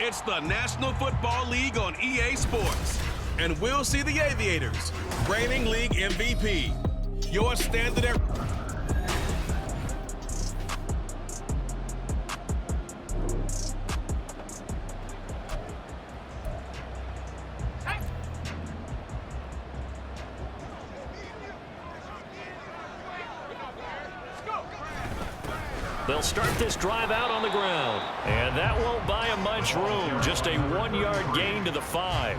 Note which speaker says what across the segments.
Speaker 1: It's the National Football League on EA Sports. And we'll see the Aviators, reigning league MVP. Your standard.
Speaker 2: They'll start this drive out on the ground. And that won't buy him much room. Just a 1-yard gain to the 5.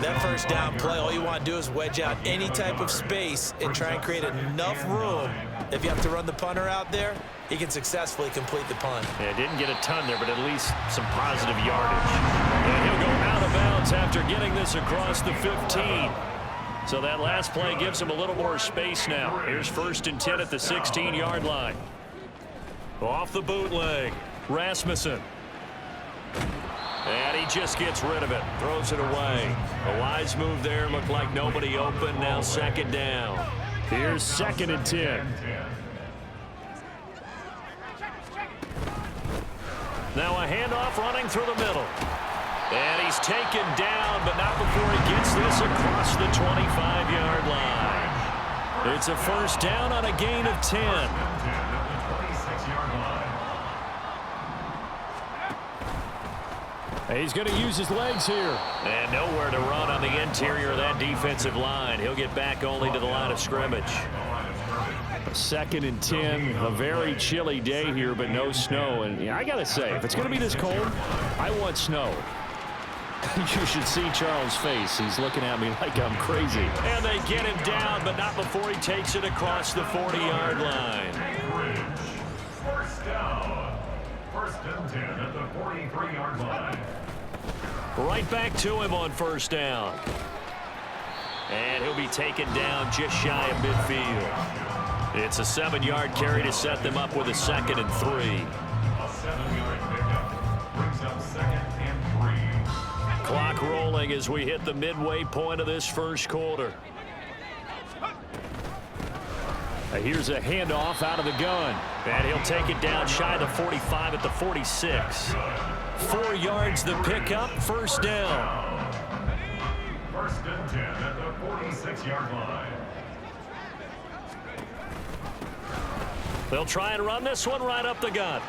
Speaker 3: That first down play, all you want to do is wedge out any type of space and try and create enough room. If you have to run the punter out there, he can successfully complete the punt.
Speaker 2: Yeah, didn't get a ton there, but at least some positive yardage. And he'll go out of bounds after getting this across the 15. So that last play gives him a little more space now. Here's 1st and 10 at the 16-yard line. Off the bootleg, Rasmussen. And he just gets rid of it, throws it away. A wise move there, looked like nobody open, now 2nd down. Here's 2nd and 10. Now a handoff running through the middle. And he's taken down, but not before he gets this across the 25-yard line. It's a 1st down on a gain of 10. He's going to use his legs here. And nowhere to run on the interior of that defensive line. He'll get back only to the line of scrimmage. 2nd and 10, a very chilly day here, but no snow. And I got to say, if it's going to be this cold, I want snow. You should see Charles' face. He's looking at me like I'm crazy. And they get him down, but not before he takes it across the 40-yard line.
Speaker 4: 1st down. 1st and 10 at the 43-yard line.
Speaker 2: Right back to him on 1st down. And he'll be taken down just shy of midfield. It's a 7-yard carry to set them up with a 2nd and 3.
Speaker 4: A 7-yard pickup brings up 2nd and 3.
Speaker 2: Clock rolling as we hit the midway point of this 1st quarter. Here's a handoff out of the gun. And he'll take it down shy of the 45 at the 46. 4 yards the pickup, 1st down.
Speaker 4: 1st and 10 at the 46-yard line.
Speaker 2: They'll try and run this one right up the gut.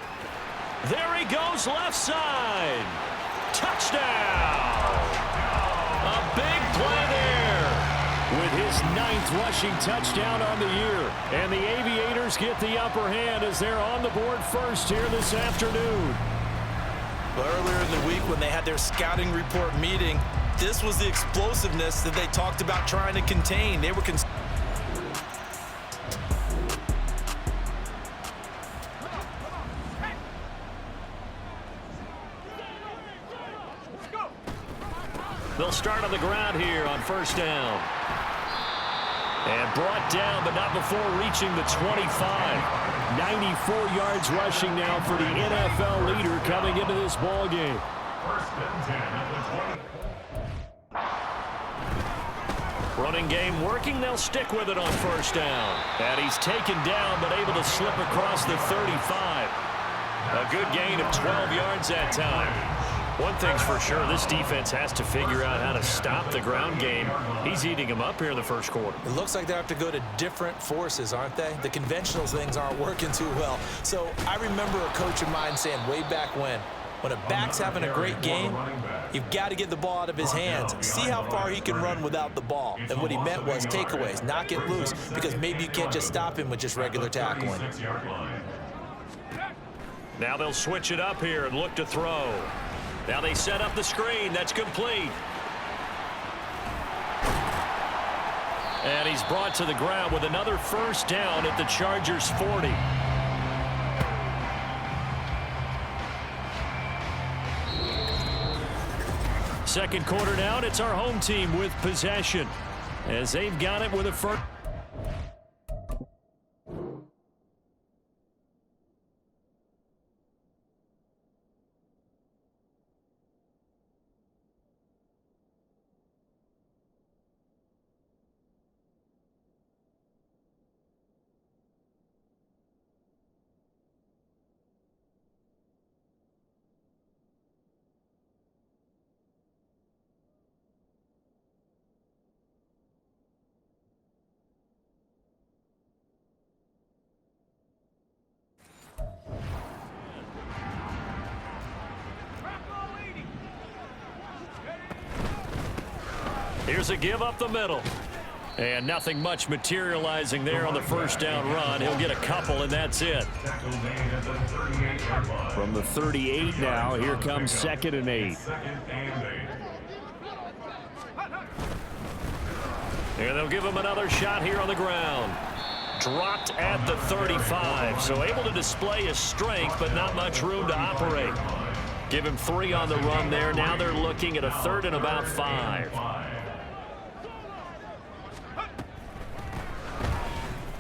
Speaker 2: There he goes, left side. Touchdown! A big play there. With his 9th rushing touchdown on the year. And the Aviators get the upper hand as they're on the board first here this afternoon.
Speaker 3: Well, earlier in the week when they had their scouting report meeting, this was the explosiveness that they talked about trying to contain. They were
Speaker 2: They'll start on the ground here on 1st down. And brought down, but not before reaching the 25. 94 yards rushing now for the NFL leader coming into this ball game.
Speaker 4: 1st and 10 at the 20.
Speaker 2: Running game working. They'll stick with it on 1st down. And he's taken down, but able to slip across the 35. A good gain of 12 yards that time. One thing's for sure, this defense has to figure out how to stop the ground game. He's eating them up here in the 1st quarter.
Speaker 3: It looks like they have to go to different forces, aren't they? The conventional things aren't working too well. So I remember a coach of mine saying way back when a back's having a great game, you've got to get the ball out of his hands. See how far he can run without the ball. And what he meant was takeaways, knock it loose, because maybe you can't just stop him with just regular tackling.
Speaker 2: Now they'll switch it up here and look to throw. Now they set up the screen. That's complete. And he's brought to the ground with another 1st down at the Chargers' 40. Second quarter down. It's our home team with possession as they've got it with a first. Here's a give up the middle. And nothing much materializing there on the first down run. He'll get a couple, and that's it. From the 38 now, here comes 2nd and 8. And they'll give him another shot here on the ground. Dropped at the 35, so able to display his strength, but not much room to operate. Give him 3 on the run there. Now they're looking at a 3rd and about 5.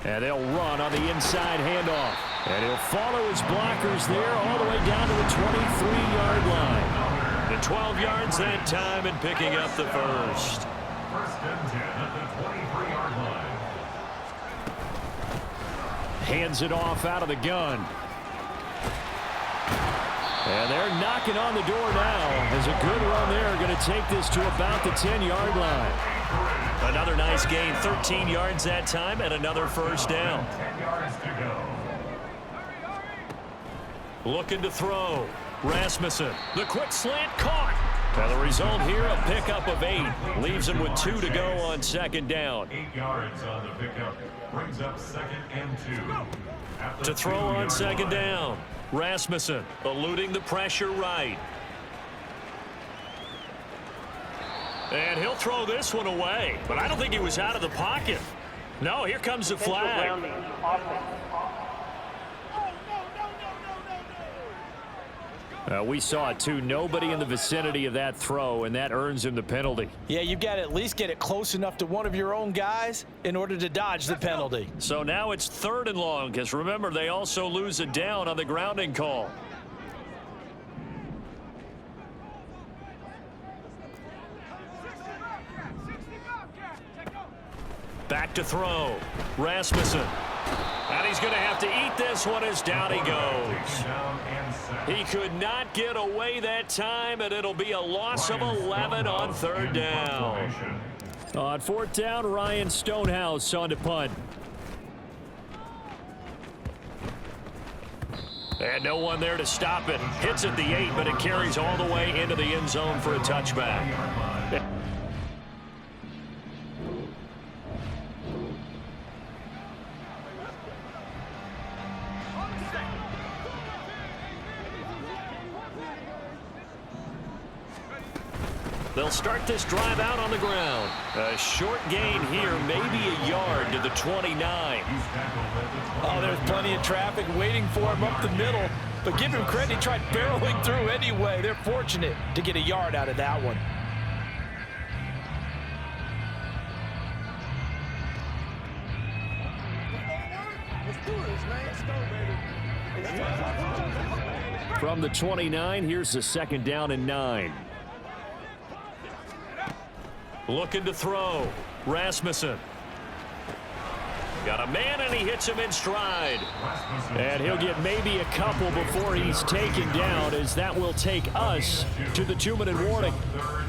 Speaker 2: And they'll run on the inside handoff. And he'll follow his blockers there all the way down to the 23-yard line. The 12 yards that time and picking up the first.
Speaker 4: 1st and 10 at the 23-yard line.
Speaker 2: Hands it off out of the gun. And they're knocking on the door now. As a good run there, going to take this to about the 10-yard line. Another nice gain, 13 yards that time, and another first down.
Speaker 4: 10 yards to go.
Speaker 2: Looking to throw. Rasmussen, the quick slant caught. Now the result here, a pickup of 8. Leaves him with 2 to go on 2nd down.
Speaker 4: 8 yards on the pickup. Brings up 2nd and 2.
Speaker 2: To throw on 2nd down. Rasmussen eluding the pressure right. And he'll throw this one away. But I don't think he was out of the pocket. No, here comes the flag. We saw it too. Nobody in the vicinity of that throw, and that earns him the penalty.
Speaker 3: Yeah, you've got to at least get it close enough to one of your own guys in order to dodge the penalty.
Speaker 2: So now it's 3rd and long, because remember, they also lose it down on the grounding call. Back to throw. Rasmussen. And he's going to have to eat this one as down he goes. He could not get away that time, and it'll be a loss of 11 on 3rd down. On 4th down, Ryan Stonehouse on to punt. And no one there to stop it. Hits at the 8, but it carries all the way into the end zone for a touchback. They'll start this drive out on the ground. A short gain here, maybe a yard to the 29.
Speaker 3: Oh, there's plenty of traffic waiting for him up the middle. But give him credit, he tried barreling through anyway. They're fortunate to get a yard out of that one.
Speaker 2: From the 29, here's the 2nd down and 9. Looking to throw. Rasmussen. Got a man, and he hits him in stride. And he'll get maybe a couple before he's taken down, as that will take us to the 2-minute warning.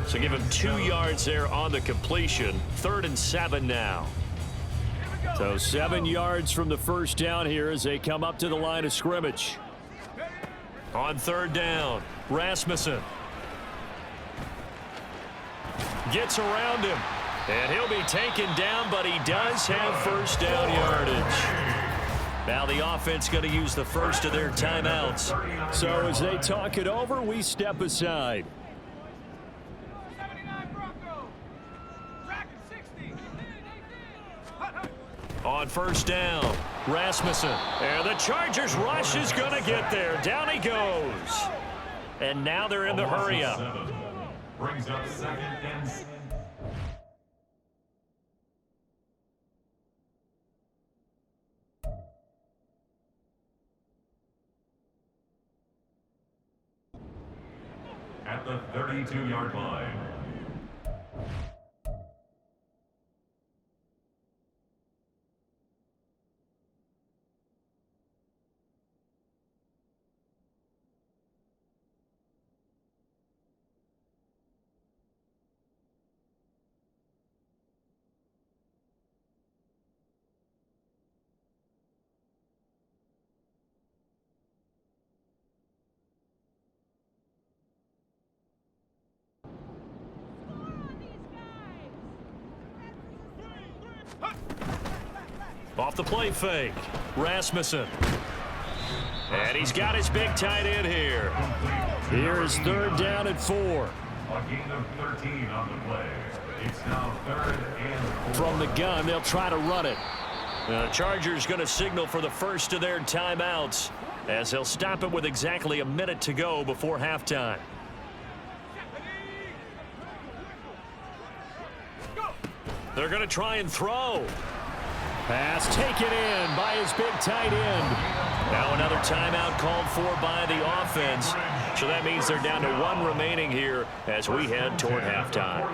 Speaker 2: So give him 2 yards there on the completion. 3rd and 7 now. So 7 yards from the first down here as they come up to the line of scrimmage. On 3rd down, Rasmussen. Gets around him, and he'll be taken down, but he does have first down yardage. Now the offense going to use the first of their timeouts. So as they talk it over, we step aside. On 1st down, Rasmussen. And the Chargers rush is going to get there. Down he goes. And now they're in the hurry-up.
Speaker 4: Brings up 2nd and 7. At the 32-yard line.
Speaker 2: Off the play fake, Rasmussen. And he's got his big tight end here. Here's third down and 4.
Speaker 4: A gain of 13 on the play. It's now 3rd and 4.
Speaker 2: From the gun, they'll try to run it. The Chargers going to signal for the first of their timeouts as they'll stop it with exactly a minute to go before halftime. They're going to try and throw. Pass taken in by his big tight end. Now another timeout called for by the offense. So that means they're down to 1 remaining here as we head toward halftime.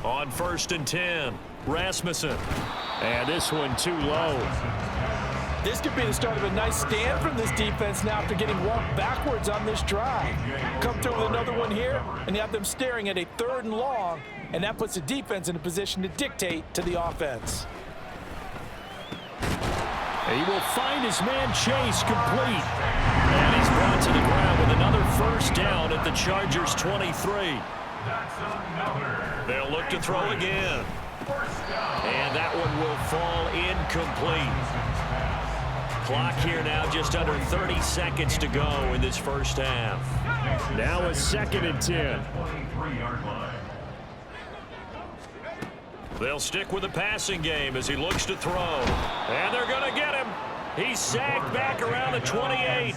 Speaker 2: On 1st and 10, Rasmussen. And this one too low.
Speaker 3: This could be the start of a nice stand from this defense now after getting walked backwards on this drive. Come through with another one here, and you have them staring at a 3rd and long, and that puts the defense in a position to dictate to the offense.
Speaker 2: He will find his man Chase complete. And he's brought to the ground with another first down at the Chargers 23. They'll look to throw again. And that one will fall incomplete. Clock here now just under 30 seconds to go in this first half. Now a 2nd and 10. They'll stick with the passing game as he looks to throw. And they're going to get him. He's sacked back around the 28.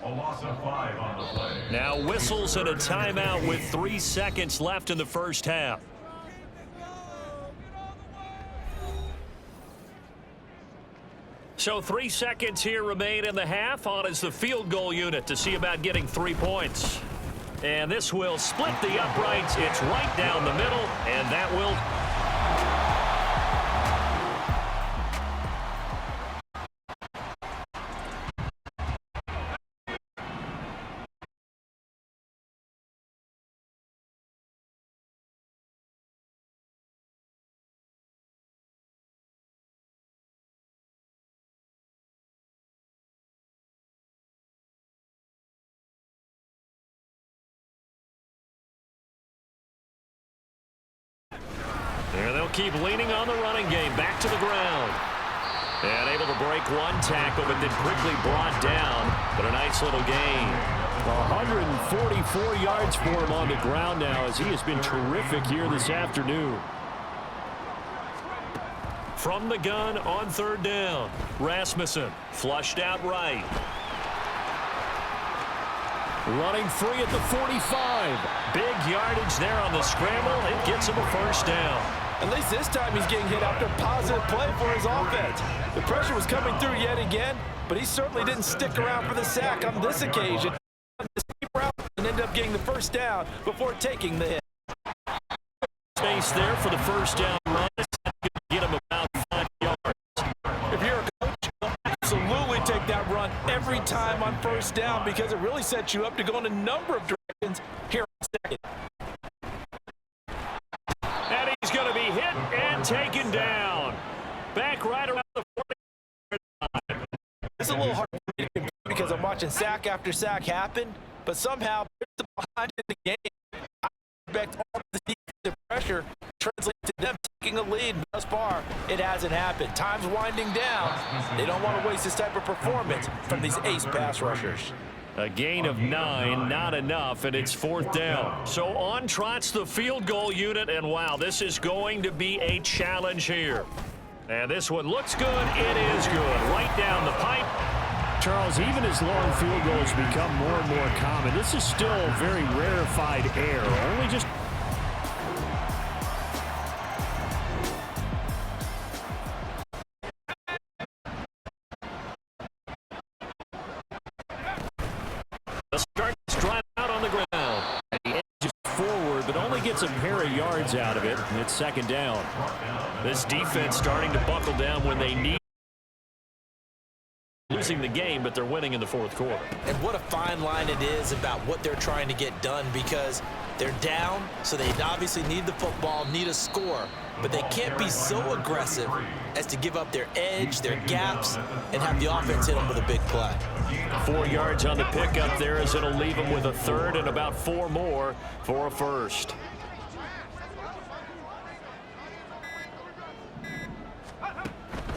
Speaker 4: A loss of 5 on the play.
Speaker 2: Now whistles and a timeout with 3 seconds left in the first half. So 3 seconds here remain in the half. On is the field goal unit to see about getting 3 points. And this will split the uprights. It's right down the middle, and that will... There they'll keep leaning on the running game. Back to the ground. And able to break one tackle, but then quickly brought down. But a nice little gain. 144 yards for him on the ground now as he has been terrific here this afternoon. From the gun on 3rd down. Rasmussen flushed out right. Running free at the 45. Big yardage there on the scramble. It gets him a first down.
Speaker 3: At least this time he's getting hit after positive play for his offense. The pressure was coming through yet again, but he certainly didn't stick around for the sack on this occasion. And ended up getting the first down before taking the hit.
Speaker 2: Space there for the first down run. It's going to get him about 5 yards.
Speaker 3: If you're a coach, you'll absolutely take that run every time on first down because it really sets you up to go in a number of directions here in second.
Speaker 2: And he's going to be hit and taken down. Back right around the 40.
Speaker 3: It's a little hard for me to compare because I'm watching sack after sack happen, but somehow behind in the game, I expect all of the defensive pressure translates to them taking a lead. Thus far, it hasn't happened. Time's winding down. They don't want to waste this type of performance from these ace pass rushers.
Speaker 2: A gain of 9, not enough, and it's 4th down. So on trots the field goal unit, and wow, this is going to be a challenge here. And this one looks good. It is good. Right down the pipe. Charles, even as long field goals become more and more common, this is still very rarefied air. Only just... A pair of yards out of it, and it's 2nd down. This defense starting to buckle down when they need. Losing the game, but they're winning in the 4th quarter.
Speaker 3: And what a fine line it is about what they're trying to get done because they're down, so they obviously need the football, need a score, but they can't be so aggressive as to give up their edge, their gaps, and have the offense hit them with a big play.
Speaker 2: 4 yards on the pickup there as it'll leave them with a 3rd and about 4 more for a first.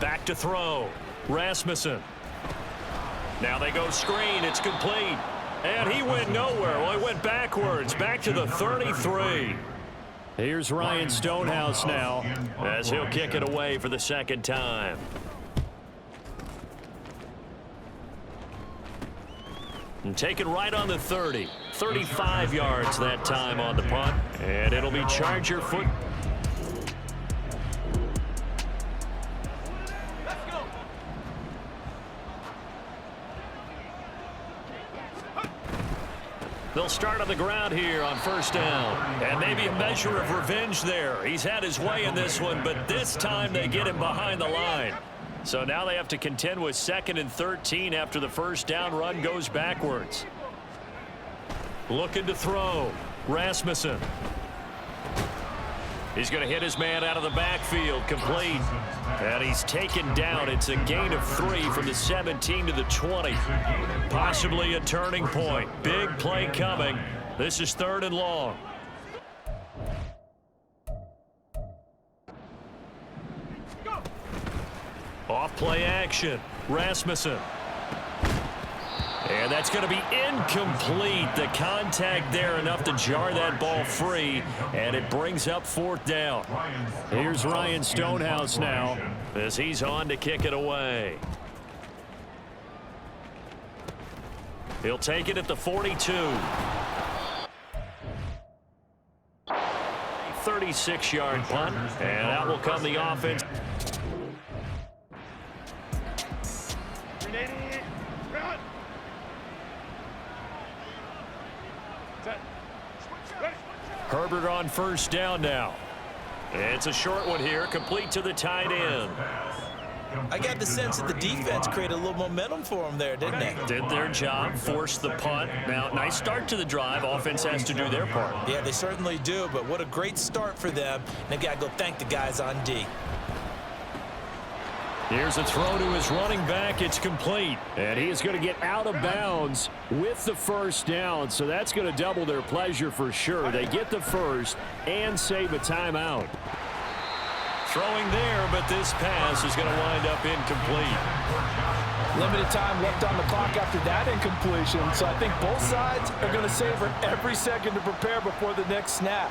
Speaker 2: Back to throw. Rasmussen. Now they go screen. It's complete. And he went nowhere. Well, he went backwards. Back to the 33. Here's Ryan Stonehouse now as he'll kick it away for the second time. And taken right on the 30. 35 yards that time on the punt. And it'll be Charger foot. They'll start on the ground here on first down. And maybe a measure of revenge there. He's had his way in this one, but this time they get him behind the line. So now they have to contend with 2nd and 13 after the first down run goes backwards. Looking to throw. Rasmussen. He's going to hit his man out of the backfield. Complete. And he's taken down. It's a gain of 3 from the 17 to the 20. Possibly a turning point. Big play coming. This is 3rd and long. Off play action. Rasmussen. And that's going to be incomplete. The contact there enough to jar that ball free, and it brings up 4th down. Here's Ryan Stonehouse now as he's on to kick it away. He'll take it at the 42. 36-yard punt, and out will come the offense. Herbert on first down now. It's a short one here, complete to the tight end.
Speaker 3: I got the sense that the defense created a little momentum for them there, didn't they?
Speaker 2: Did their job, forced the punt. Now, nice start to the drive. Offense has to do their part.
Speaker 3: Yeah, they certainly do, but what a great start for them. They've got to go thank the guys on D.
Speaker 2: Here's a throw to his running back. It's complete. And he is going to get out of bounds with the first down. So that's going to double their pleasure for sure. They get the first and save a timeout. Throwing there, but this pass is going to wind up incomplete.
Speaker 5: Limited time left on the clock after that incompletion. So I think both sides are going to savor every second to prepare before the next snap.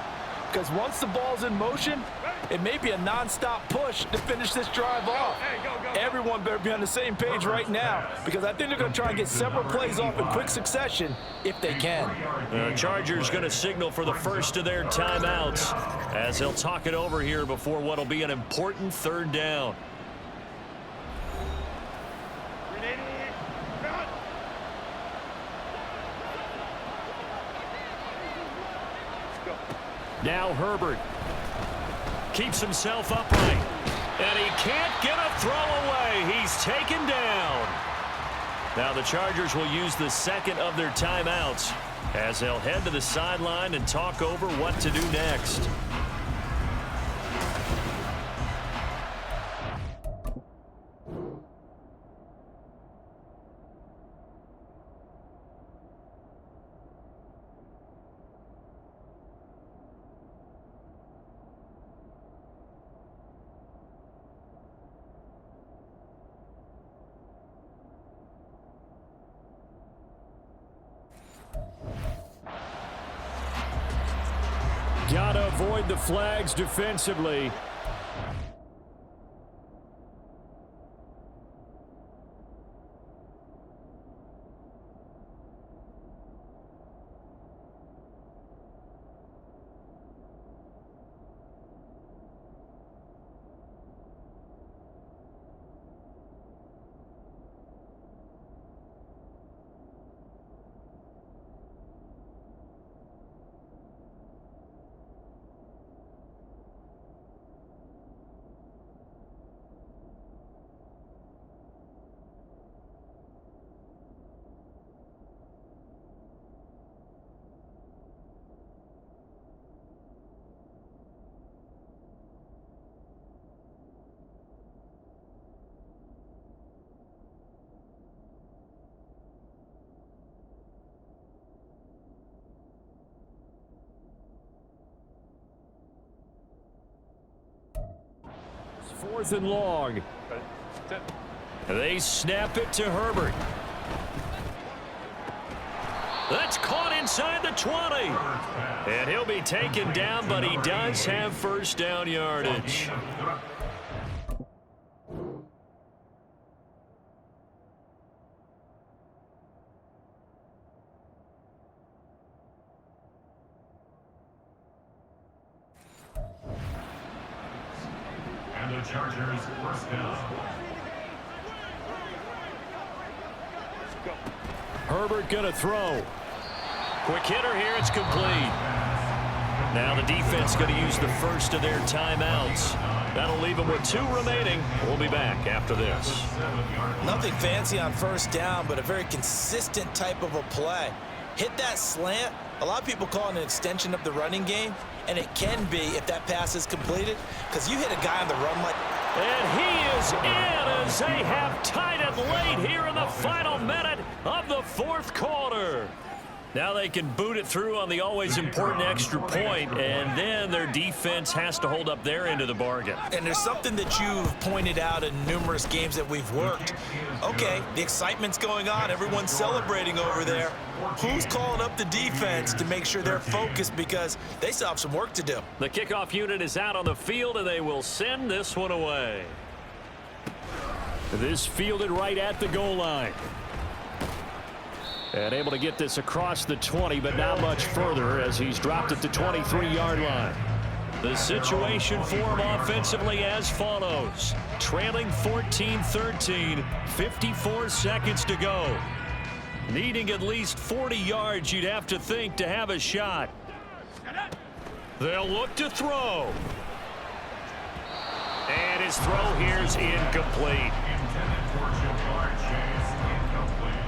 Speaker 5: Because once the ball's in motion, it may be a non-stop push to finish this drive off. Everyone better be on the same page right now, because I think they're going to try and get several plays off in quick succession if they can.
Speaker 2: Chargers going to signal for the first of their timeouts as they'll talk it over here before what will be an important 3rd down. Now Herbert keeps himself upright, and he can't get a throw away. He's taken down. Now the Chargers will use the 2nd of their timeouts as they'll head to the sideline and talk over what to do next. Gotta avoid the flags defensively. Fourth and long. They snap it to Herbert. That's caught inside the 20. And he'll be taken down, but he does have first down yardage.
Speaker 4: And the Chargers first down.
Speaker 2: Herbert gonna throw. Quick hitter here, it's complete. Now the defense going to use the first of their timeouts. That'll leave them with 2 remaining. We'll be back after this.
Speaker 3: Nothing fancy on first down, but a very consistent type of a play. Hit that slant. A lot of people call it an extension of the running game, and it can be if that pass is completed, because you hit a guy on the run like...
Speaker 2: And he is in as they have tied it late here in the final minute of the 4th quarter. Now they can boot it through on the always important extra point, and then their defense has to hold up their end of the bargain.
Speaker 3: And there's something that you've pointed out in numerous games that we've worked. Okay, the excitement's going on. Everyone's celebrating over there. Who's calling up the defense to make sure they're focused, because they still have some work to do?
Speaker 2: The kickoff unit is out on the field, and they will send this one away. This fielded right at the goal line. And able to get this across the 20, but not much further as he's dropped at the 23-yard line. The situation for him offensively as follows. Trailing 14-13, 54 seconds to go. Needing at least 40 yards, you'd have to think, to have a shot. They'll look to throw. And his throw here's incomplete.
Speaker 4: Intended for Jabbar Chase, incomplete.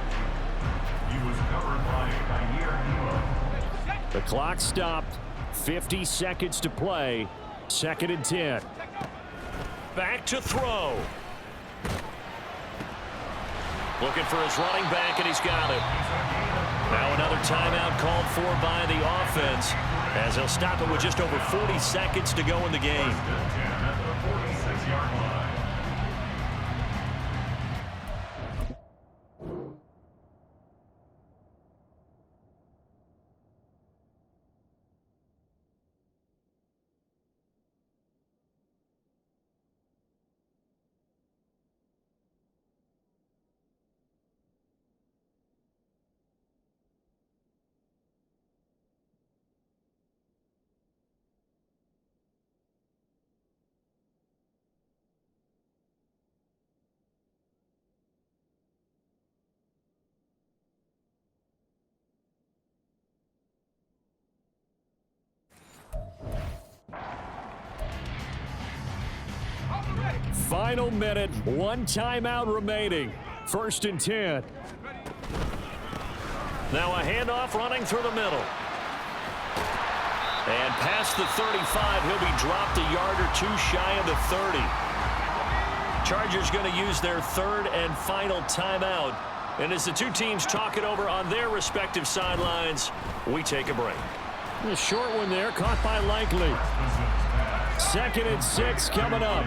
Speaker 4: He was covered by Aviators.
Speaker 2: The clock stopped. 50 seconds to play. 2nd and 10. Back to throw. Looking for his running back, and he's got it. Now another timeout called for by the offense, as they'll stop it with just over 40 seconds to go in the game.
Speaker 4: At the 46-yard line.
Speaker 2: Final minute, 1 timeout remaining. 1st and 10. Now a handoff running through the middle. And past the 35, he'll be dropped a yard or 2 shy of the 30. Chargers going to use their 3rd and final timeout. And as the two teams talk it over on their respective sidelines, we take a break. A short one there, caught by Likely. 2nd and 6 coming up.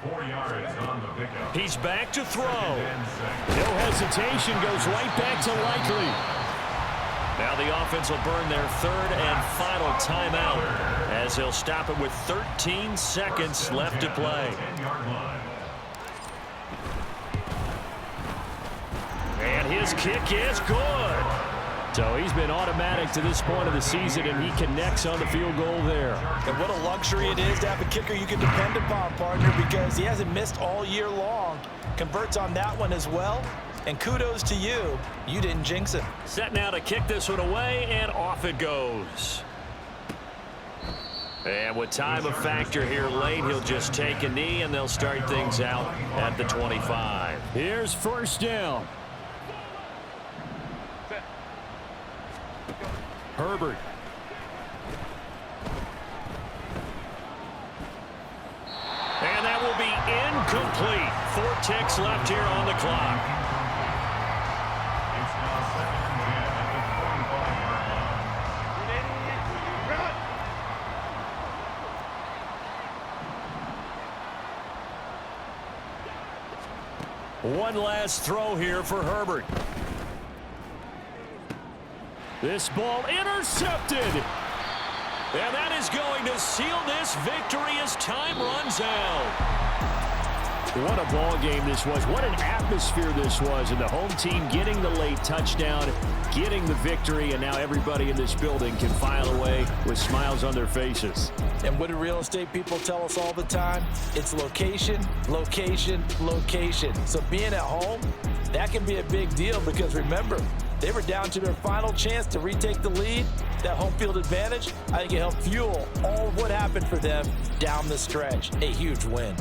Speaker 4: 4 yards on the pickup.
Speaker 2: He's back to throw. No hesitation, goes right back to Likely. Now the offense will burn their 3rd and final timeout as they'll stop it with 13 seconds left to play. And his kick is good. So he's been automatic to this point of the season, and he connects on the field goal there.
Speaker 3: And what a luxury it is to have a kicker you can depend upon, partner, because he hasn't missed all year long. Converts on that one as well. And kudos to you. You didn't jinx it.
Speaker 2: Set now to kick this one away, and off it goes. And with time a factor here late, he'll just take a knee, and they'll start things out at the 25. Here's 1st down. Herbert. And that will be incomplete. 4 ticks left here on the clock.
Speaker 4: It's now 2nd and 10 at the 45-yard line.
Speaker 2: One last throw here for Herbert. This ball intercepted. And that is going to seal this victory as time runs out. What a ball game this was. What an atmosphere this was. And the home team getting the late touchdown, getting the victory, and now everybody in this building can file away with smiles on their faces.
Speaker 5: And what do real estate people tell us all the time? It's location, location, location. So being at home, that can be a big deal because remember, they were down to their final chance to retake the lead. That home field advantage, I think it helped fuel all of what happened for them down the stretch. A huge win.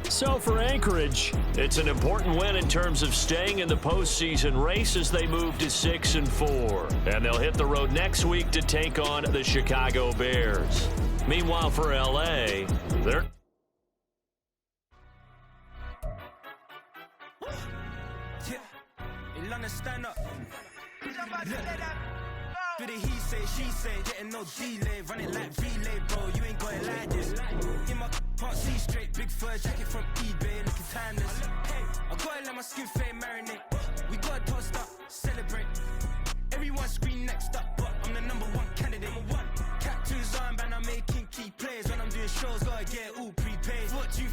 Speaker 2: So for Anchorage, it's an important win in terms of staying in the postseason race as they move to 6-4. And they'll hit the road next week to take on the Chicago Bears. Meanwhile, for LA, they're...
Speaker 6: Stand up. Do the he say, she say, getting no delay, run it like relay, bro. You ain't got it like this. In my can't see straight, big fur jacket from eBay, looking timeless. I gotta let my skin fade marinate. We gotta toast up, celebrate. Everyone scream next up, but I'm the #1 candidate. Captain's armband, I'm making key plays. When I'm doing shows, gotta get all prepaid. What you?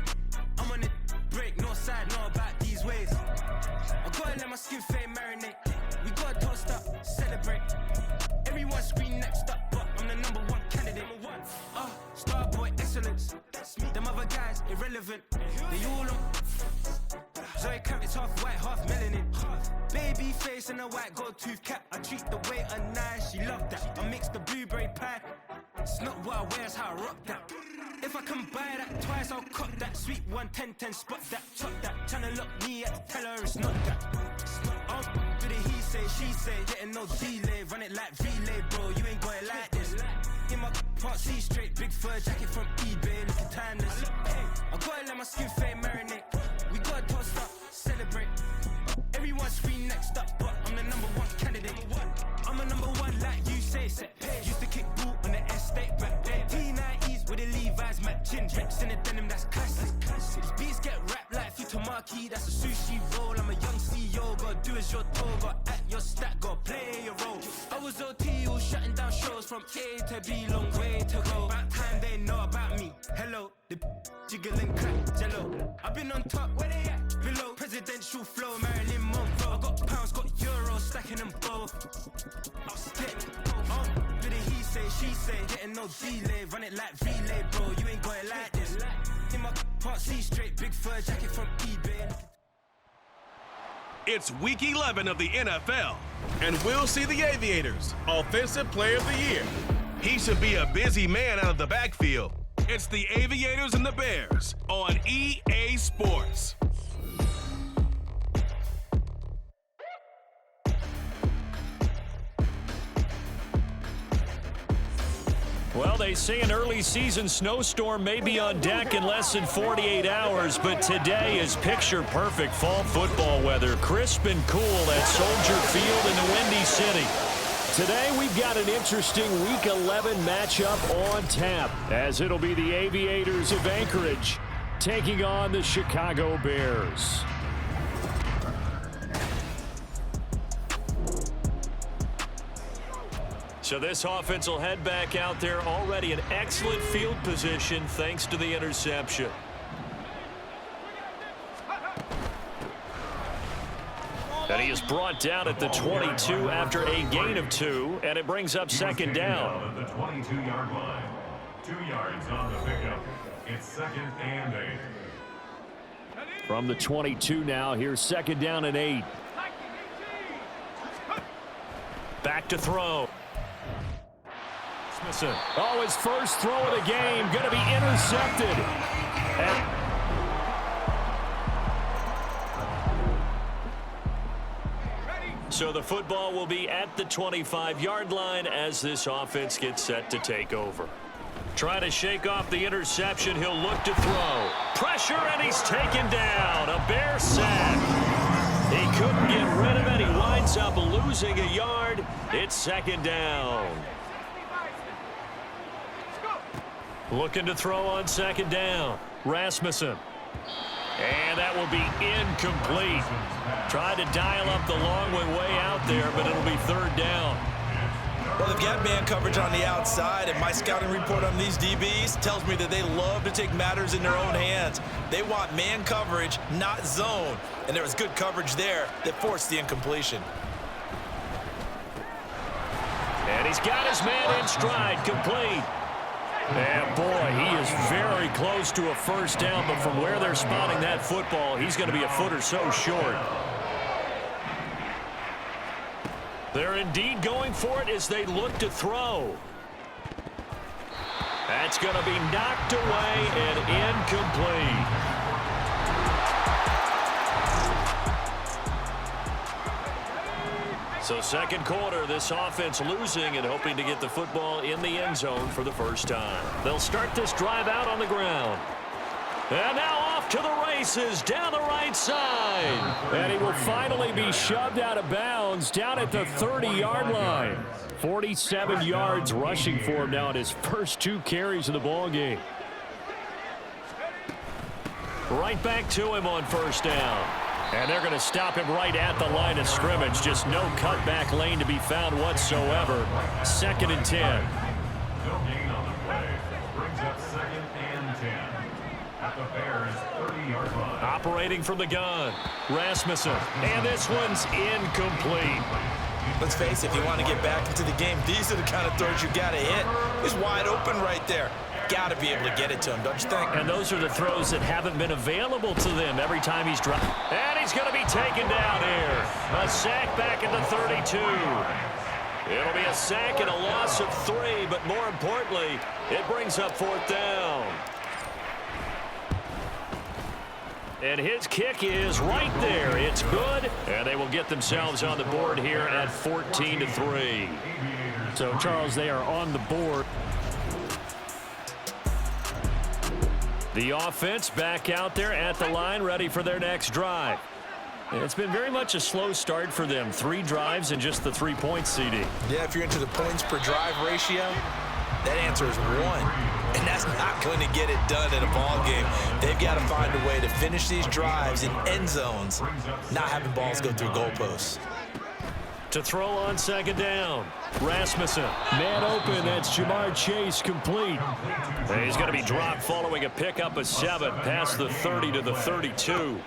Speaker 6: I'm on it, break, no side, know about these ways. I gotta let my skin fade marinate. We gotta toast up, celebrate. Everyone scream next up, but I'm the #1 candidate. Starboy excellence. Them other guys irrelevant. They all on. Zoe Kravitz half white, half melanin. Baby face and a white gold tooth cap. I treat the waiter nice, she love that. I mix the blueberry pie. It's not what I wear, it's how I rock that. If I can buy that twice, I'll cut that. Sweet 110, spot that, chop that. Tryna look me at, tell her it's not that. Do the he say, she say, getting no delay. Run it like relay, bro, you ain't got it like this. In my can't see straight, big fur jacket from eBay, looking timeless. I gotta let my skin fade marinate. We gotta toast up, celebrate. Everyone scream next up, but I'm the #1 candidate. I'm a #1 like you say. Used to kick ball on the estate back then. T90s with the Levi's matching. Drips in the denim, that's classic. These beats get wrapped like Futamaki, that's a sushi roll. I'm a young CEO, gotta do as you're told. Gotta act your stat, gotta play your role. I was OT, all shutting down shows from A to B, long way to go. About time they know about me. Hello, the jiggle and clap, jello. I've been on top, where they at? Below, presidential flow, Marilyn Monroe. I got pounds, got euros, stacking them both. I'll stick. Do the he say, she say, getting no delay, run it like relay, bro. You ain't got it like this. In my can't see straight, big fur jacket from eBay.
Speaker 1: It's week 11 of the NFL, and we'll see the Aviators, Offensive Player of the Year. He should be a busy man out of the backfield. It's the Aviators and the Bears on EA Sports.
Speaker 2: Well, they say an early season snowstorm may be on deck in less than 48 hours, but today is picture-perfect fall football weather. Crisp and cool at Soldier Field in the Windy City. Today, we've got an interesting Week 11 matchup on tap, as it'll be the Aviators of Anchorage taking on the Chicago Bears. So this offense will head back out there, already in excellent field position thanks to the interception. And he is brought down at the 22 after a gain of 2, and it brings up second down.
Speaker 4: At the 22-yard line. 2 yards on the pickup. It's 2nd and 8.
Speaker 2: From the 22 now, here's second down and 8. Back to throw. Oh, his first throw of the game going to be intercepted. So the football will be at the 25-yard line as this offense gets set to take over. Trying to shake off the interception. He'll look to throw. Pressure, and he's taken down. A Bear sack. He couldn't get rid of it. He winds up losing a yard. It's second down. Looking to throw on second down. Rasmussen. And that will be incomplete. Tried to dial up the long way out there, but it'll be third down.
Speaker 3: Well, they've got man coverage on the outside, and my scouting report on these DBs tells me that they love to take matters in their own hands. They want man coverage, not zone. And there was good coverage there that forced the incompletion.
Speaker 2: And he's got his man in stride, complete. And boy, he is very close to a first down, but from where they're spotting that football, he's going to be a foot or so short. They're indeed going for it as they look to throw. That's going to be knocked away and incomplete. So second quarter, this offense losing and hoping to get the football in the end zone for the first time. They'll start this drive out on the ground. And now off to the races down the right side. And he will finally be shoved out of bounds down at the 30-yard line. 47 yards rushing for him now in his first 2 carries of the ball game. Right back to him on first down. And they're going to stop him right at the line of scrimmage. Just no cutback lane to be found whatsoever. 2nd and 10.
Speaker 4: No gain on the play. Brings up 2nd and 10. At the Bears' 30-yard line.
Speaker 2: Operating from the gun, Rasmussen. And this one's incomplete.
Speaker 3: Let's face it, if you want to get back into the game, these are the kind of throws you got to hit. He's wide open right there. Got to be able to get it to him, don't you think?
Speaker 2: And those are the throws that haven't been available to them every time he's dropped. And he's going to be taken down here. A sack back at the 32. It'll be a sack and a loss of 3, but more importantly, it brings up 4th down. And his kick is right there. It's good, and they will get themselves on the board here at 14-3. So, Charles, they are on the board. The offense back out there at the line, ready for their next drive. And it's been very much a slow start for them. 3 drives and just the 3 points, CD.
Speaker 3: Yeah, if you're into the points per drive ratio, that answer is 1. And that's not going to get it done in a ball game. They've got to find a way to finish these drives in end zones, not having balls go through goalposts.
Speaker 2: To throw on 2nd down, Rasmussen. Man open, that's Jamar Chase, complete. And he's going to be dropped following a pickup of 7 past the 30 to the 32.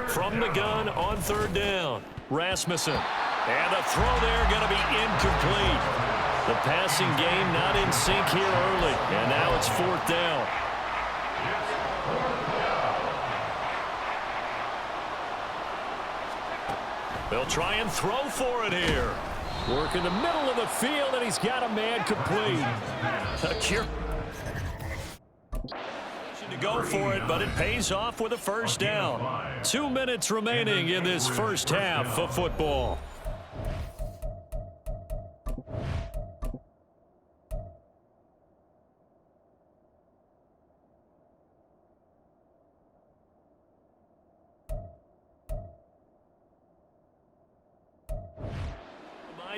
Speaker 2: From the gun on 3rd down, Rasmussen. And the throw there going to be incomplete. The passing game not in sync here early. And now it's 4th down. They'll try and throw for it here. Work in the middle of the field, and he's got a man complete. To go for it, but it pays off with a first down. 2 minutes remaining in this first half of football.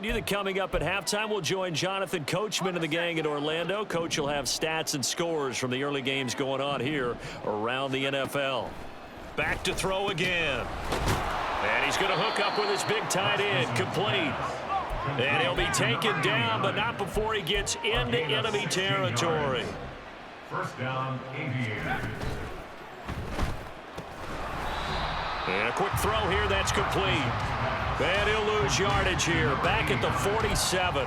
Speaker 2: You that coming up at halftime, we'll join Jonathan Coachman and the gang in Orlando. Coach will have stats and scores from the early games going on here around the NFL. Back to throw again. And he's going to hook up with his big tight end, complete. And he'll be taken down, but not before he gets into enemy territory.
Speaker 4: First down, Aviators.
Speaker 2: And a quick throw here, that's complete. And he'll lose yardage here, back at the 47.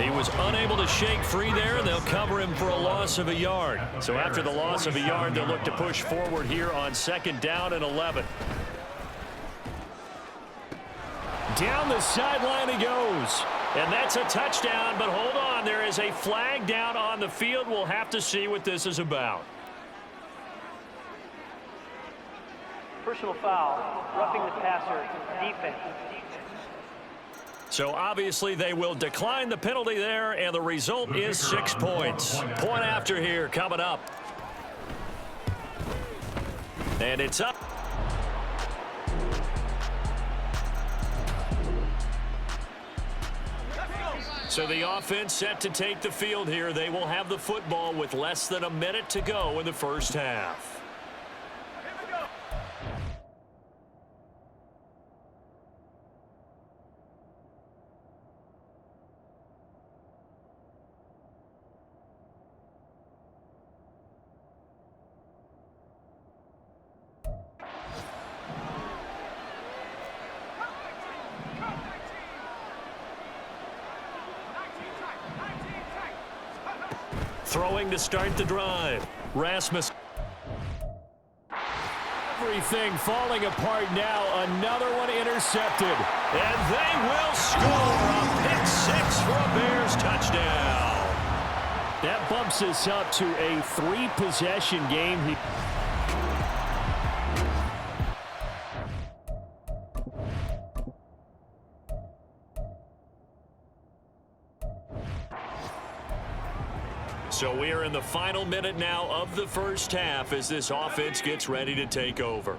Speaker 2: He was unable to shake free there, and they'll cover him for a loss of a yard. So after the loss of a yard, they'll look to push forward here on 2nd down and 11. Down the sideline he goes. And that's a touchdown, but hold on, there is a flag down on the field. We'll have to see what this is about.
Speaker 7: Personal foul, roughing the passer, defense.
Speaker 2: So obviously they will decline the penalty there, and the result is 6 points. Point after here coming up. And it's up. So the offense set to take the field here. They will have the football with less than a minute to go in the first half. Throwing to start the drive. Rasmus. Everything falling apart now. Another one intercepted. And they will score a pick six for a Bears touchdown. That bumps us up to a 3-possession game. So we are in the final minute now of the first half as this offense gets ready to take over.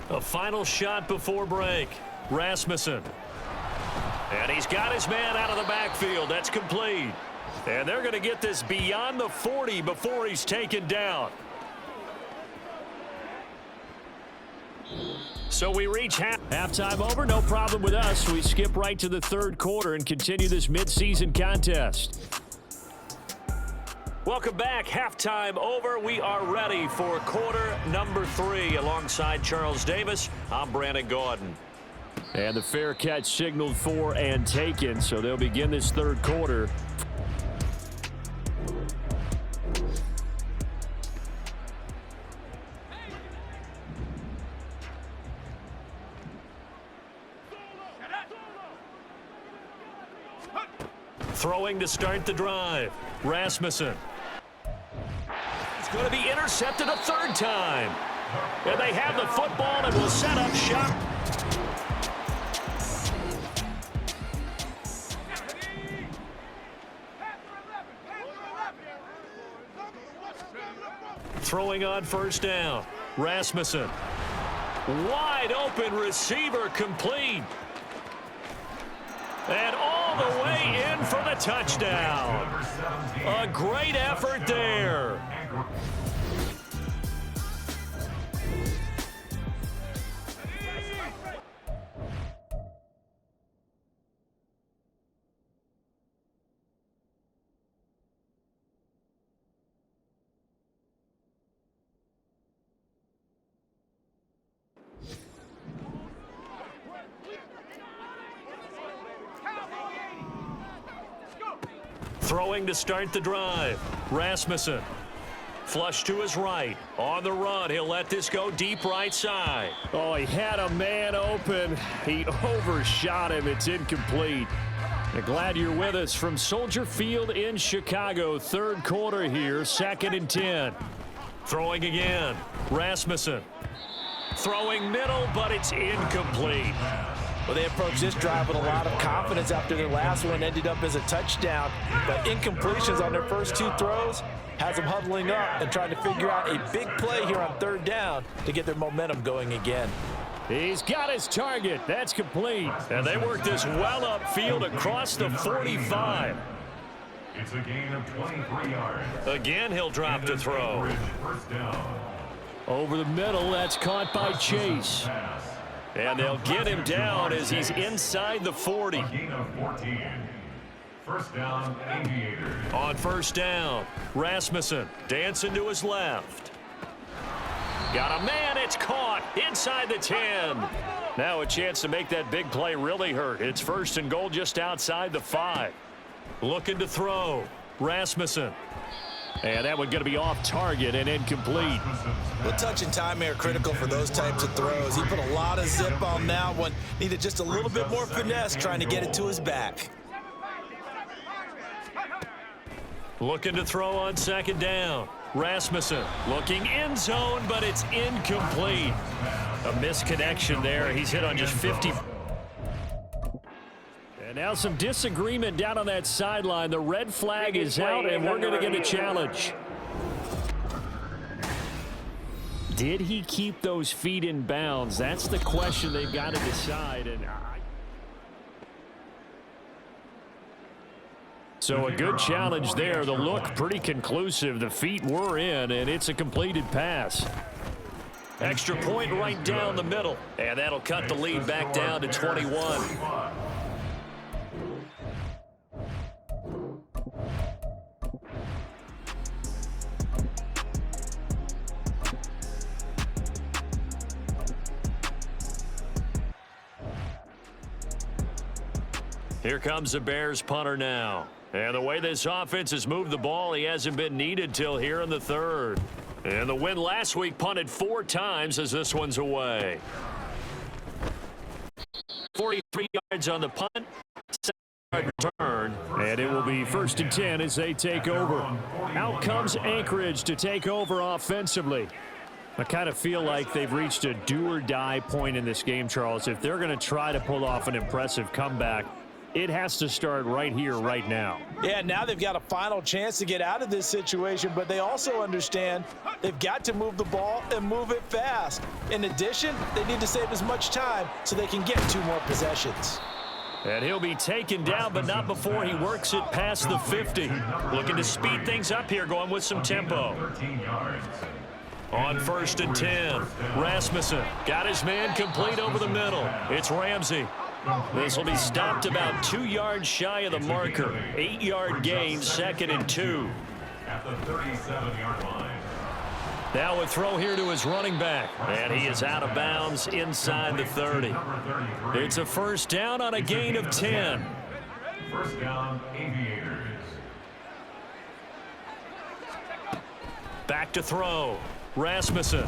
Speaker 2: A final shot before break. Rasmussen. And he's got his man out of the backfield. That's complete. And they're going to get this beyond the 40 before he's taken down. So we reach halftime over. No problem with us. We skip right to the third quarter and continue this midseason contest. Welcome back. Halftime over. We are ready for quarter number 3 alongside Charles Davis. I'm Brandon Gaudin. And the fair catch signaled for and taken, so they'll begin this third quarter. Throwing to start the drive. Rasmussen. It's going to be intercepted a third time. And they have the football and will set up shop. Throwing on first down. Rasmussen. Wide open receiver complete. And all the way in for the touchdown. A great effort there. Throwing to start the drive. Rasmussen. Flush to his right. On the run. He'll let this go deep right side. Oh, he had a man open. He overshot him. It's incomplete. Glad you're with us from Soldier Field in Chicago. Third quarter here. 2nd and 10. Throwing again. Rasmussen. Throwing middle, but it's incomplete.
Speaker 5: Well, they approached this drive with a lot of confidence after their last one ended up as a touchdown. But incompletions on their first 2 throws has them huddling up and trying to figure out a big play here on third down to get their momentum going again.
Speaker 2: He's got his target. That's complete. And they work this well upfield across the 45.
Speaker 4: It's a gain of 23 yards.
Speaker 2: Again, he'll drop to throw.
Speaker 4: First down.
Speaker 2: Over the middle, that's caught by Chase. And they'll get him down as he's inside the 40.
Speaker 4: Gain of 14. First down, Aviators.
Speaker 2: On first down, Rasmussen dancing to his left. Got a man, it's caught inside the 10. Now a chance to make that big play really hurt. It's 1st and goal just outside the 5. Looking to throw, Rasmussen. And that one going to be off target and incomplete.
Speaker 3: Well, touch and time are critical for those types of throws. He put a lot of zip on that one. Needed just a little bit more finesse trying to get it to his back.
Speaker 2: Looking to throw on 2nd down. Rasmussen looking end zone, but it's incomplete. A misconnection there. He's hit on just 50. And now some disagreement down on that sideline. The red flag is out, and we're going to get a challenge. Did he keep those feet in bounds? That's the question they've got to decide. And so a good challenge there. The look pretty conclusive. The feet were in, and it's a completed pass. Extra point right down the middle. And that'll cut the lead back down to 21. Here comes the Bears punter now. And the way this offense has moved the ball, he hasn't been needed till here in the third. And the win last week punted 4 times as this one's away. 43 yards on the punt. 7-yard return. And it will be 1st and 10 as they take over. Out comes Anchorage to take over offensively. I kind of feel like they've reached a do-or-die point in this game, Charles. If they're going to try to pull off an impressive comeback, it has to start right here, right now.
Speaker 5: Yeah, now they've got a final chance to get out of this situation, but they also understand they've got to move the ball and move it fast. In addition, they need to save as much time so they can get 2 more possessions.
Speaker 2: And he'll be taken down, but not before he works it past the 50. Looking to speed things up here, going with some tempo. On 1st and 10, Rasmussen got his man complete over the middle. It's Ramsey. This will be stopped about 2 yards shy of the marker. 8-yard gain, 2nd and 2.
Speaker 4: At the 37-yard line.
Speaker 2: Now a throw here to his running back. And he is out of bounds inside the 30. It's a 1st down on a gain of 10.
Speaker 4: 1st down, Aviators.
Speaker 2: Back to throw. Rasmussen.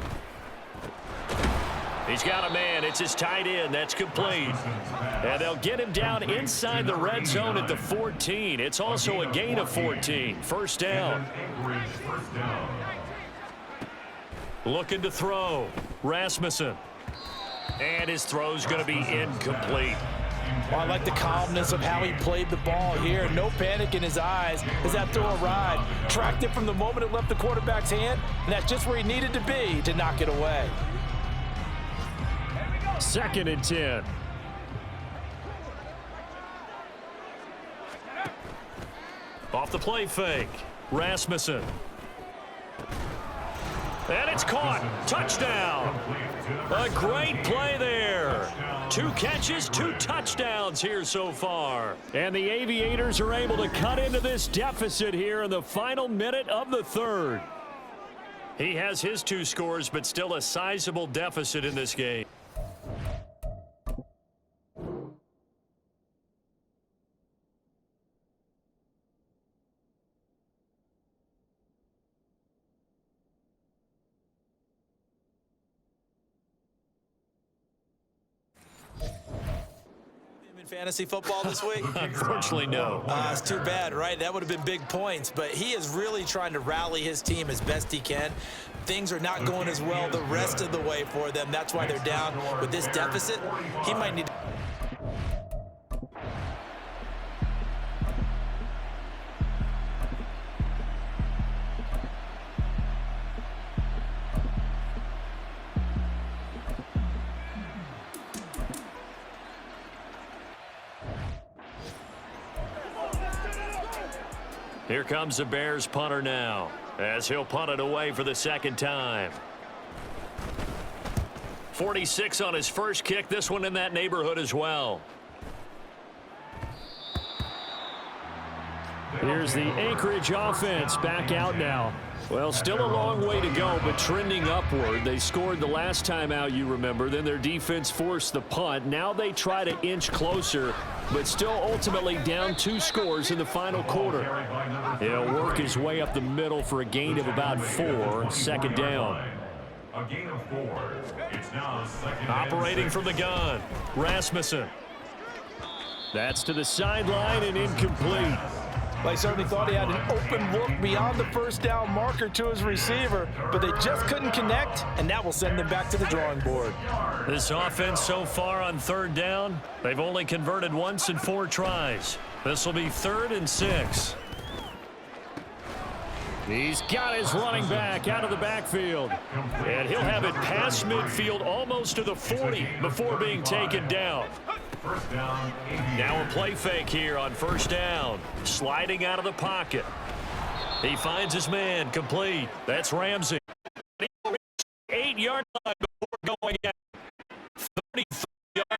Speaker 2: He's got a man. It's his tight end. That's complete. And they'll get him down inside the red zone at the 14. It's also a gain of 14. 1st down. Looking to throw. Rasmussen. And his throw's going to be incomplete.
Speaker 5: Well, I like the calmness of how he played the ball here. No panic in his eyes as that throw arrived. Tracked it from the moment it left the quarterback's hand, and that's just where he needed to be to knock it away.
Speaker 2: 2nd and 10. Off the play fake. Rasmussen. And it's caught. Touchdown. A great play there. 2 catches, 2 touchdowns here so far. And the Aviators are able to cut into this deficit here in the final minute of the 3rd. He has his 2 scores, but still a sizable deficit in this game.
Speaker 3: Fantasy football this week?
Speaker 2: Unfortunately, no.
Speaker 3: It's too bad, right? That would have been big points, but he is really trying to rally his team as best he can. Things are not going as well the rest of the way for them. That's why they're down with this deficit. He might need to...
Speaker 2: Here comes the Bears punter now, as he'll punt it away for the 2nd time. 46 on his first kick, this one in that neighborhood as well. Here's the Anchorage offense back out now. Well, still a long way to go, but trending upward. They scored the last time out, you remember. Then their defense forced the punt. Now they try to inch closer, but still ultimately down 2 scores in the final quarter. He'll work his way up the middle for a gain of about 4. 2nd down.
Speaker 4: A gain of 4. It's now 2nd.
Speaker 2: Operating from the gun, Rasmussen. That's to the sideline and incomplete.
Speaker 5: Well, he certainly thought he had an open look beyond the 1st down marker to his receiver, but they just couldn't connect, and that will send them back to the drawing board.
Speaker 2: This offense so far on 3rd down, they've only converted once in 4 tries. This will be 3rd and 6. He's got his running back out of the backfield. And he'll have it past midfield almost to the 40 before being taken down. Now a play fake here on 1st down. Sliding out of the pocket. He finds his man complete. That's Ramsey. 8-yard line before going out. 33 yards.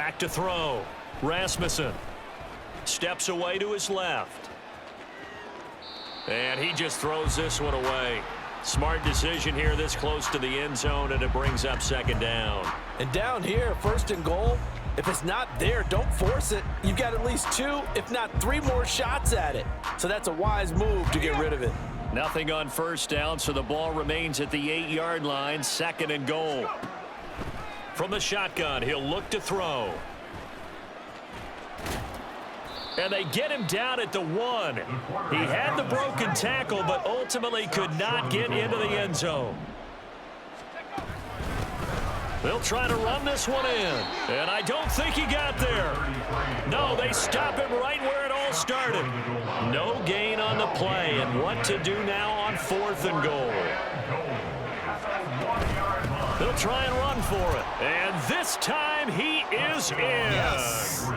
Speaker 2: Back to throw. Rasmussen steps away to his left. And he just throws this one away. Smart decision here this close to the end zone, and it brings up second down.
Speaker 5: And down here, 1st and goal, if it's not there, don't force it. You've got at least 2, if not 3 more shots at it. So that's a wise move to get rid of it.
Speaker 2: Nothing on 1st down, so the ball remains at the 8-yard line, 2nd and goal. From the shotgun, he'll look to throw. And they get him down at the 1. He had the broken tackle, but ultimately could not get into the end zone. They'll try to run this one in. And I don't think he got there. No, they stop him right where it all started. No gain on the play. And what to do now on 4th and goal. They'll try and run for it. And this time he is in. Yes.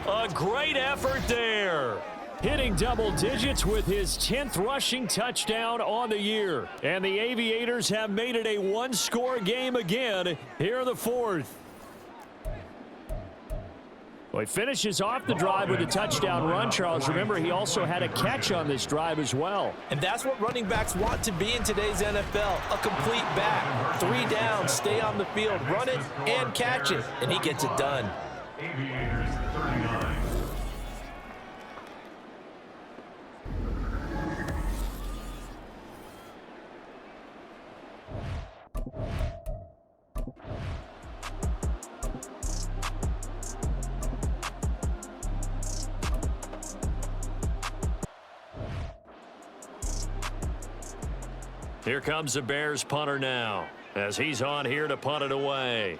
Speaker 2: A great effort there. Hitting double digits with his 10th rushing touchdown on the year. And the Aviators have made it a 1-score game again here in the 4th. Well, he finishes off the drive with a touchdown run, Charles. Remember, he also had a catch on this drive as well.
Speaker 5: And that's what running backs want to be in today's NFL, a complete back. 3 downs, stay on the field, run it, and catch it. And he gets it done.
Speaker 4: Aviators 39.
Speaker 2: Here comes the Bears punter now, as he's on here to punt it away.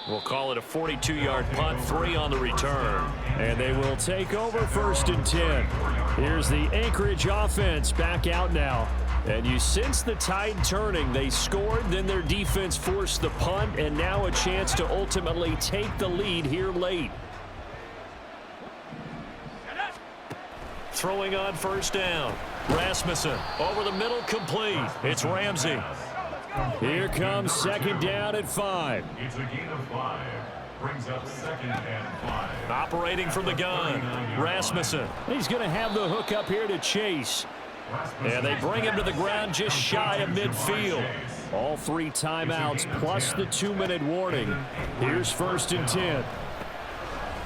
Speaker 2: We'll call it a 42-yard punt, 3 on the return. And they will take over 1st and 10. Here's the Anchorage offense back out now. And you sense the tide turning. They scored, then their defense forced the punt, and now a chance to ultimately take the lead here late. Throwing on 1st down. Rasmussen over the middle, complete. It's Ramsey. Here comes 2nd down at 5.
Speaker 4: It's a gain of 5. Brings up 2nd and 5.
Speaker 2: Operating from the gun. Rasmussen. He's going to have the hook up here to chase. And they bring him to the ground just shy of midfield. All 3 timeouts plus the 2-minute warning. Here's 1st and 10.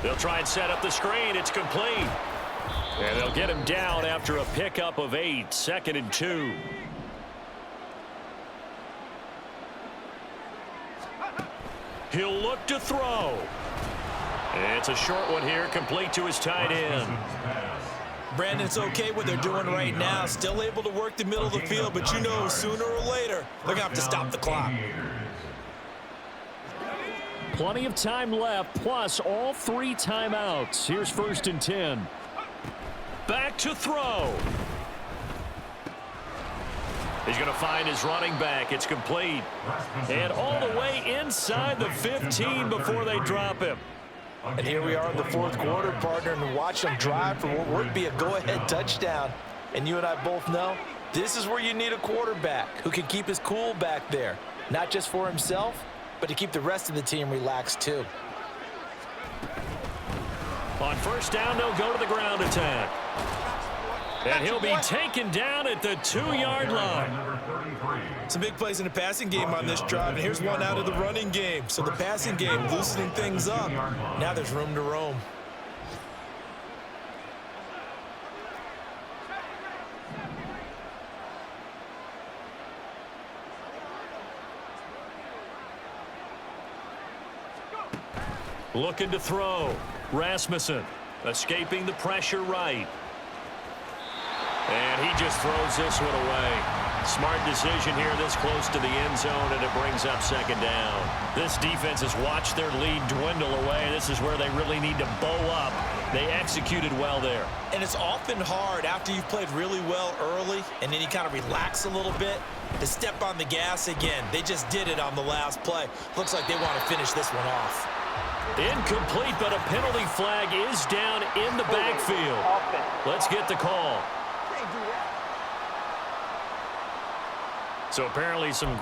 Speaker 2: They'll try and set up the screen. It's complete. And they'll get him down after a pickup of 8. 2nd and 2. He'll look to throw. It's a short one here, complete to his tight end.
Speaker 3: Brandon, it's okay what they're doing right now. Still able to work the middle of the field, but you know sooner or later they're going to have to stop the clock.
Speaker 2: Plenty of time left, plus all 3 timeouts. Here's 1st and 10. Back to throw. He's going to find his running back. It's complete. And all the way inside the 15 before they drop him.
Speaker 5: And here we are in the 4th quarter, partner, and watch them drive for what would be a go-ahead touchdown. And you and I both know this is where you need a quarterback who can keep his cool back there. Not just for himself, but to keep the rest of the team relaxed too.
Speaker 2: On 1st down, they'll go to the ground attack. And he'll be taken down at the 2-yard line.
Speaker 3: Some big plays in the passing game on this drive, and here's one out of the running game. So the passing game loosening things up. Now there's room to roam.
Speaker 2: Looking to throw. Rasmussen escaping the pressure right. And he just throws this one away. Smart decision here this close to the end zone, and it brings up 2nd down. This defense has watched their lead dwindle away. This is where they really need to bow up. They executed well there.
Speaker 3: And it's often hard after you've played really well early and then you kind of relax a little bit to step on the gas again. They just did it on the last play. Looks like they want to finish this one off.
Speaker 2: Incomplete, but a penalty flag is down in the backfield. Let's get the call. So apparently some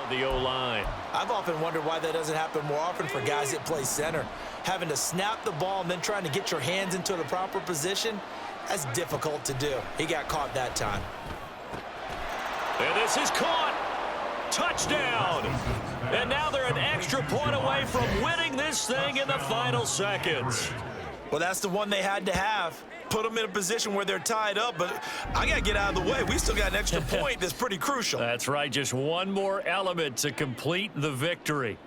Speaker 2: the O-line.
Speaker 3: I've often wondered why that doesn't happen more often for guys that play center. Having to snap the ball and then trying to get your hands into the proper position, that's difficult to do. He got caught that time.
Speaker 2: And this is caught. Touchdown. And now they're an extra point away from winning this thing in the final seconds.
Speaker 3: Well, that's the one they had to have. Put them in a position where they're tied up, but I got to get out of the way. We still got an extra point that's pretty crucial.
Speaker 2: That's right, just one more element to complete the victory.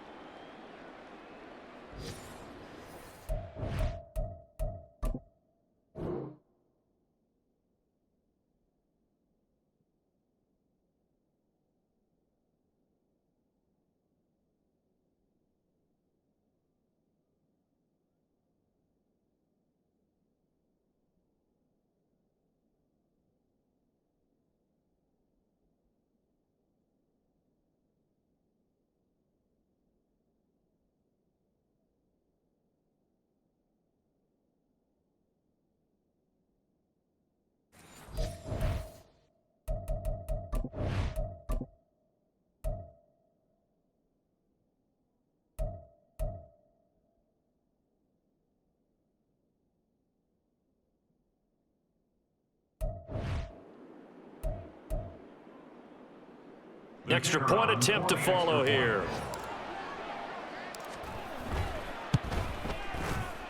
Speaker 2: Extra point attempt to follow here.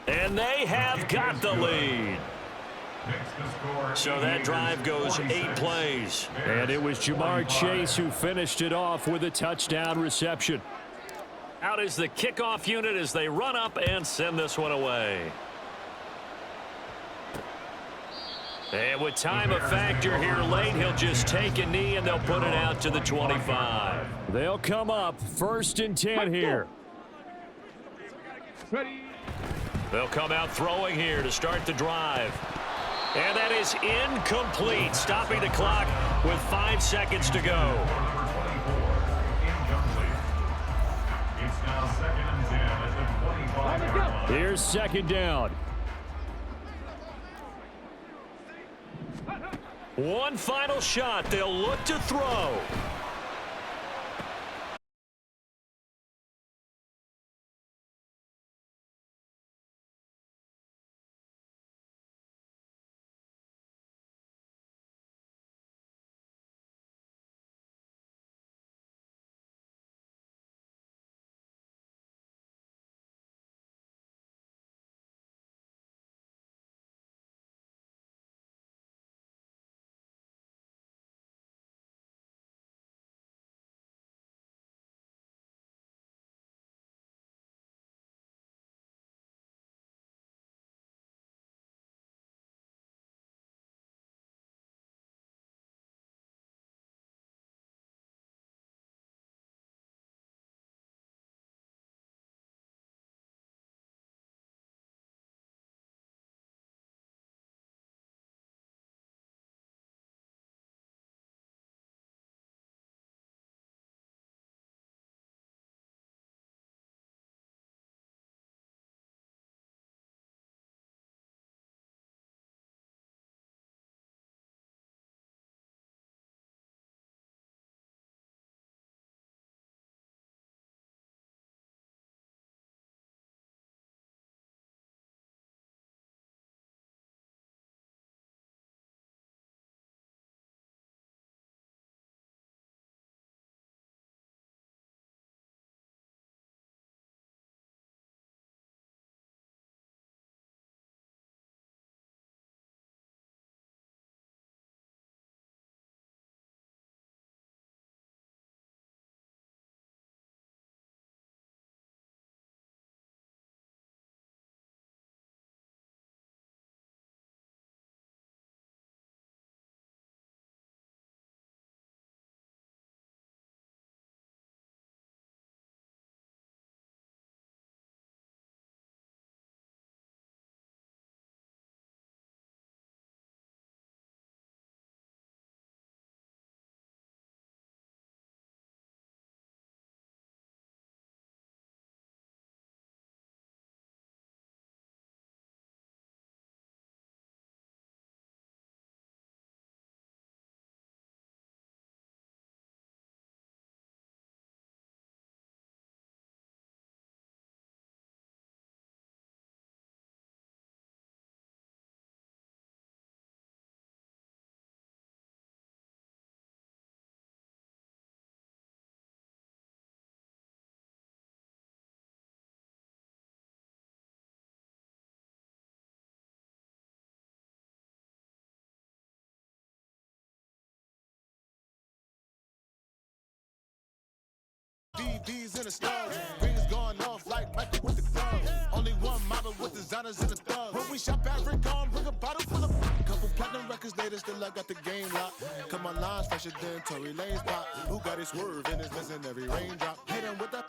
Speaker 2: And they have got the lead. So that drive goes 8 plays. And it was Jamar Chase who finished it off with a touchdown reception. Out is the kickoff unit as they run up and send this one away. And with time a factor here late, he'll just take a knee and they'll put it out to the 25. They'll come up 1st and 10 here. They'll come out throwing here to start the drive. And that is incomplete, stopping the clock with 5 seconds to go.
Speaker 4: It's now 2nd and 10 at the 25-yard line.
Speaker 2: Here's 2nd down. One final shot. They'll look to throw.
Speaker 8: BB's in the stars. Rings going off like Michael with the club. Only one model with designers in the thugs. When we shop at Rick on, bring a bottle full of couple platinum records later, still I got the game locked. Come on, lines fresher than Tory Lane's pop. Who got his swerve and is missing every raindrop. Hit him with the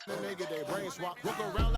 Speaker 8: then they get their brain swap. Walk around like